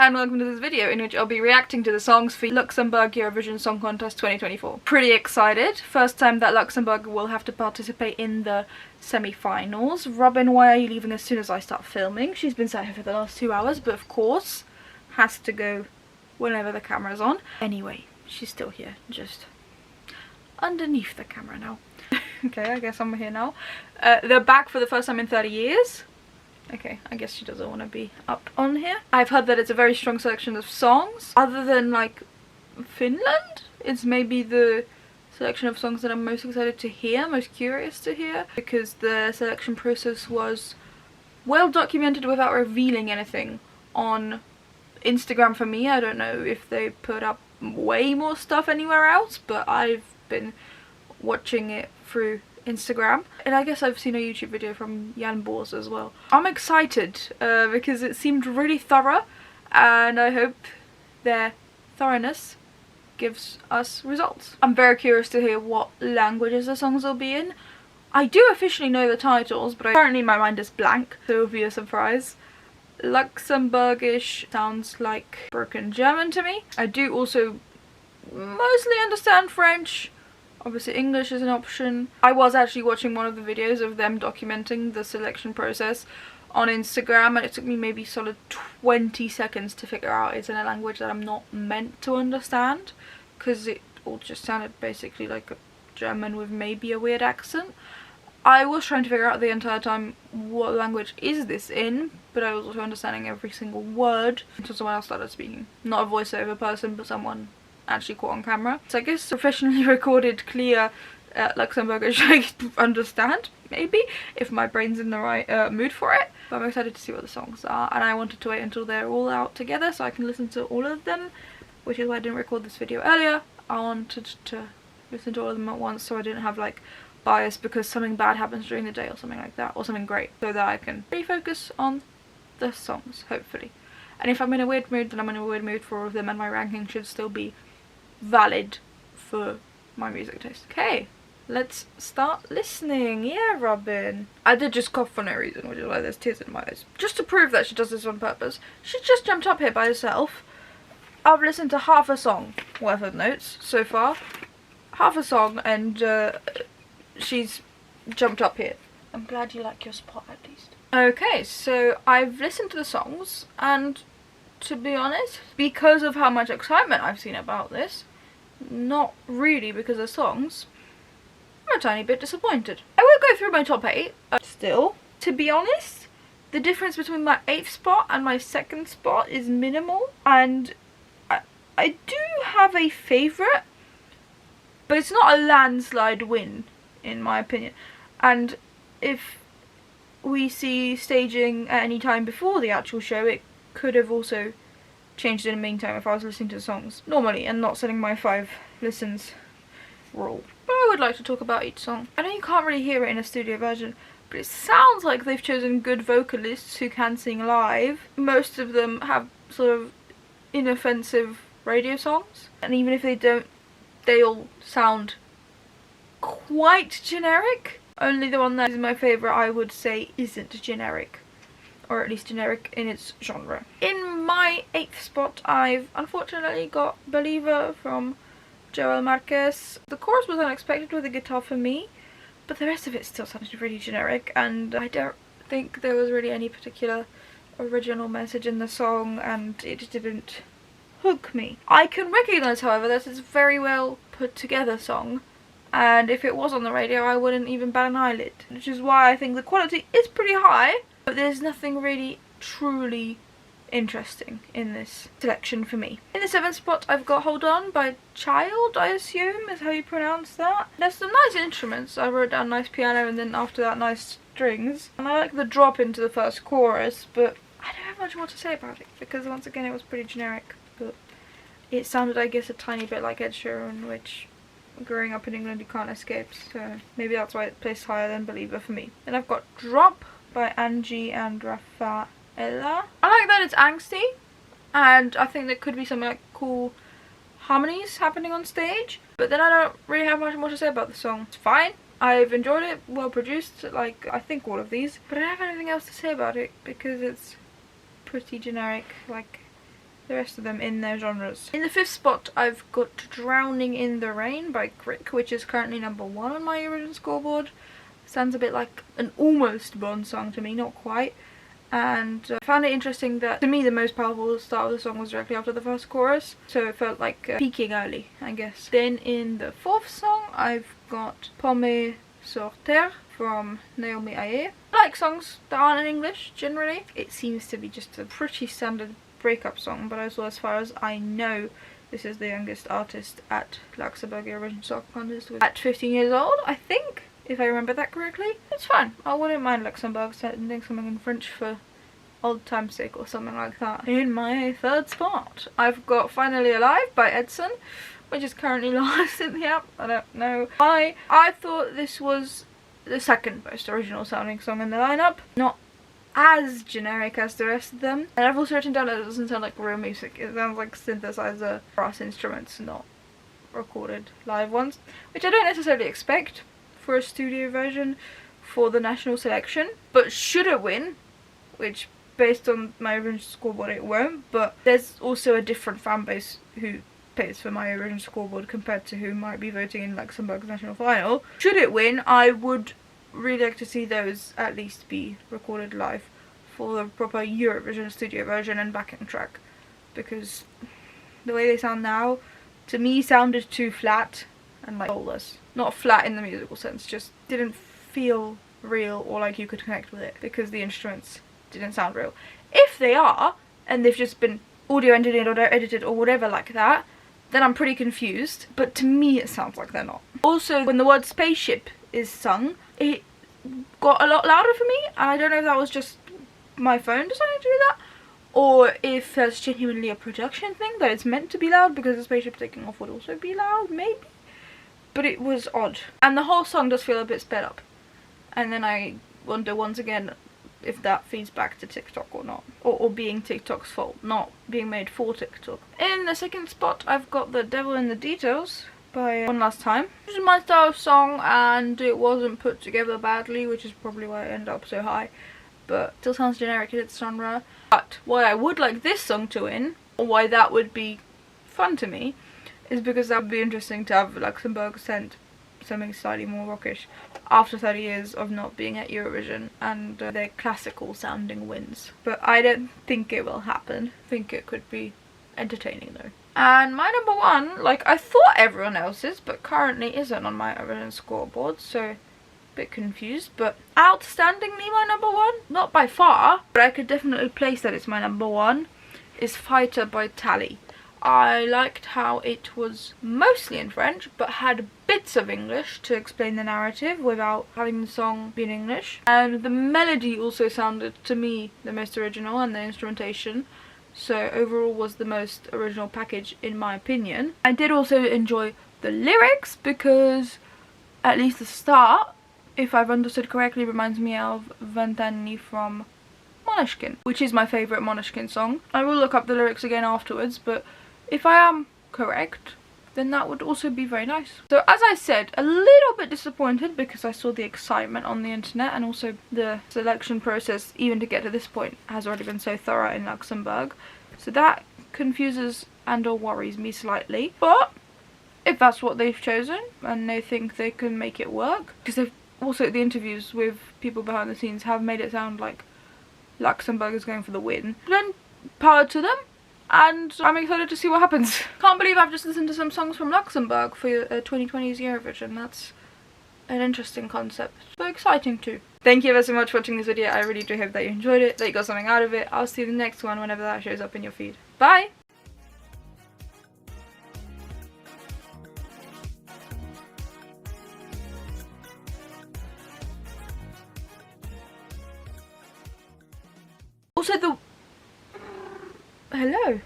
and welcome to this video in which I'll be reacting to the songs for Luxembourg Eurovision Song Contest 2024. Pretty excited. First time that Luxembourg will have to participate in the semi-finals. Robin, why are you leaving as soon as I start filming? She's been sat here for the last 2 hours, but of course has to go whenever the camera's on. Anyway, she's still here, just underneath the camera now. Okay, I guess I'm here now. They're back for the first time in 30 years. Okay, I guess she doesn't want to be up on here. I've heard that it's a very strong selection of songs. Other than, like, Finland, it's maybe the selection of songs that I'm most excited to hear, most curious to hear, because the selection process was well documented without revealing anything on Instagram for me. I don't know if they put up way more stuff anywhere else, but I've been watching it through Instagram, and I guess I've seen a YouTube video from Jan Bors as well. I'm excited because it seemed really thorough, and I hope their thoroughness gives us results. I'm very curious to hear what languages the songs will be in. I do officially know the titles, but currently my mind is blank, so it will be a surprise. Luxembourgish sounds like broken German to me. I do also mostly understand French. Obviously English is an option. I was actually watching one of the videos of them documenting the selection process on Instagram, and it took me maybe solid 20 seconds to figure out it's in a language that I'm not meant to understand, because it all just sounded basically like a German with maybe a weird accent. I was trying to figure out the entire time what language is this in, but I was also understanding every single word until someone else started speaking. Not a voiceover person, but someone actually caught on camera. So I guess professionally recorded clear Luxembourgish I understand, maybe, if my brain's in the right mood for it. But I'm excited to see what the songs are, and I wanted to wait until they're all out together so I can listen to all of them, which is why I didn't record this video earlier. I wanted to listen to all of them at once so I didn't have like bias because something bad happens during the day or something like that, or something great, so that I can refocus on the songs, hopefully. And if I'm in a weird mood, then I'm in a weird mood for all of them, and my ranking should still be valid for my music taste. Okay, let's start listening. Yeah, Robin. I did just cough for no reason, which is why there's tears in my eyes. Just to prove that she does this on purpose. She just jumped up here by herself. I've listened to half a song worth of notes so far. Half a song, and she's jumped up here. I'm glad you like your spot at least. Okay, so I've listened to the songs, and to be honest, because of how much excitement I've seen about this, not really because of songs, I'm a tiny bit disappointed. I will go through my top 8, still, to be honest, the difference between my 8th spot and my 2nd spot is minimal, and I do have a favourite, but it's not a landslide win, in my opinion. And if we see staging at any time before the actual show, it could have also changed in the meantime if I was listening to the songs normally and not setting my 5 listens rule. But I would like to talk about each song. I know you can't really hear it in a studio version, but it sounds like they've chosen good vocalists who can sing live. Most of them have sort of inoffensive radio songs, and even if they don't, they all sound quite generic. Only the one that is my favourite, I would say, isn't generic, or at least generic in its genre. In my 8th spot, I've unfortunately got Believer from Joel Marquez. The chorus was unexpected with the guitar for me, but the rest of it still sounded really generic, and I don't think there was really any particular original message in the song, and it didn't hook me. I can recognise, however, that it's a very well put together song, and if it was on the radio I wouldn't even bat an eyelid, which is why I think the quality is pretty high, but there's nothing really truly interesting in this selection for me. In the 7th spot I've got Hold On by Child, I assume is how you pronounce that. There's some nice instruments. I wrote down nice piano and then after that nice strings, and I like the drop into the first chorus, but I don't have much more to say about it because once again it was pretty generic, but it sounded, I guess, a tiny bit like Ed Sheeran, which growing up in England you can't escape, so maybe that's why it placed higher than Believer for me. Then I've got Drop by Angie and Rafaela. I like that it's angsty, and I think there could be some like cool harmonies happening on stage, but then I don't really have much more to say about the song. It's fine, I've enjoyed it, well produced, like I think all of these, but I don't have anything else to say about it because it's pretty generic, like the rest of them in their genres. In the 5th spot, I've got Drowning in the Rain by Crick, which is currently number 1 on my Eurovision scoreboard. Sounds a bit like an almost Bond song to me, not quite. And I found it interesting that, to me, the most powerful start of the song was directly after the first chorus, so it felt like peaking early, I guess. Then in the 4th song, I've got Paumé sur Terre from Naomi Aye. I like songs that aren't in English, generally. It seems to be just a pretty standard breakup song, but also, as far as I know, this is the youngest artist at Luxembourg Song Contest at 15 years old, I think, if I remember that correctly. It's fine. I wouldn't mind Luxembourg sending something in French for old time's sake or something like that. In my 3rd spot, I've got Finally Alive by Edson, which is currently last in the app. I don't know why. I thought this was the 2nd most original sounding song in the lineup. Not as generic as the rest of them. And I've also written down that it doesn't sound like real music. It sounds like synthesizer brass instruments, not recorded live ones, which I don't necessarily expect for a studio version for the national selection. But should it win, which based on my original scoreboard it won't, but there's also a different fan base who pays for my original scoreboard compared to who might be voting in Luxembourg's national final. Should it win, I would really like to see those at least be recorded live for the proper Eurovision studio version and backing track, because the way they sound now, to me, sounded too flat and like soulless. Not flat in the musical sense, just didn't feel real or like you could connect with it because the instruments didn't sound real. If they are, and they've just been audio engineered or edited or whatever like that, then I'm pretty confused, but to me it sounds like they're not. Also, when the word spaceship is sung, it got a lot louder for me, and I don't know if that was just my phone deciding to do that, or if that's genuinely a production thing, that it's meant to be loud because the spaceship taking off would also be loud, maybe? But it was odd. And the whole song does feel a bit sped up. And then I wonder once again if that feeds back to TikTok or not. Or being TikTok's fault, not being made for TikTok. In the 2nd spot, I've got The Devil in the Details by One Last Time. This is my style of song, and it wasn't put together badly, which is probably why it ended up so high. But still sounds generic in its genre. But why I would like this song to win, or why that would be fun to me, is because that would be interesting to have Luxembourg send something slightly more rockish after 30 years of not being at Eurovision and their classical sounding wins. But I don't think it will happen. I think it could be entertaining though. And my number 1, like I thought everyone else's, but currently isn't on my original scoreboard, so a bit confused. But outstandingly my number 1, not by far, but I could definitely place that it's my number 1, is Fighter by Tally. I liked how it was mostly in French, but had bits of English to explain the narrative without having the song be in English. And the melody also sounded, to me, the most original, and the instrumentation. So overall was the most original package in my opinion. I did also enjoy the lyrics because, at least the start, if I've understood correctly, reminds me of Ventani from Måneskin, which is my favourite Måneskin song. I will look up the lyrics again afterwards, but if I am correct, then that would also be very nice. So as I said, a little bit disappointed because I saw the excitement on the internet, and also the selection process, even to get to this point, has already been so thorough in Luxembourg. So that confuses and or worries me slightly. But if that's what they've chosen and they think they can make it work, because they've also, the interviews with people behind the scenes have made it sound like Luxembourg is going for the win, then power to them. And I'm excited to see what happens. Can't believe I've just listened to some songs from Luxembourg for 2020's Eurovision. That's an interesting concept, but exciting too. Thank you ever so much for watching this video. I really do hope that you enjoyed it, that you got something out of it. I'll see you in the next one whenever that shows up in your feed. Bye! Also, hello.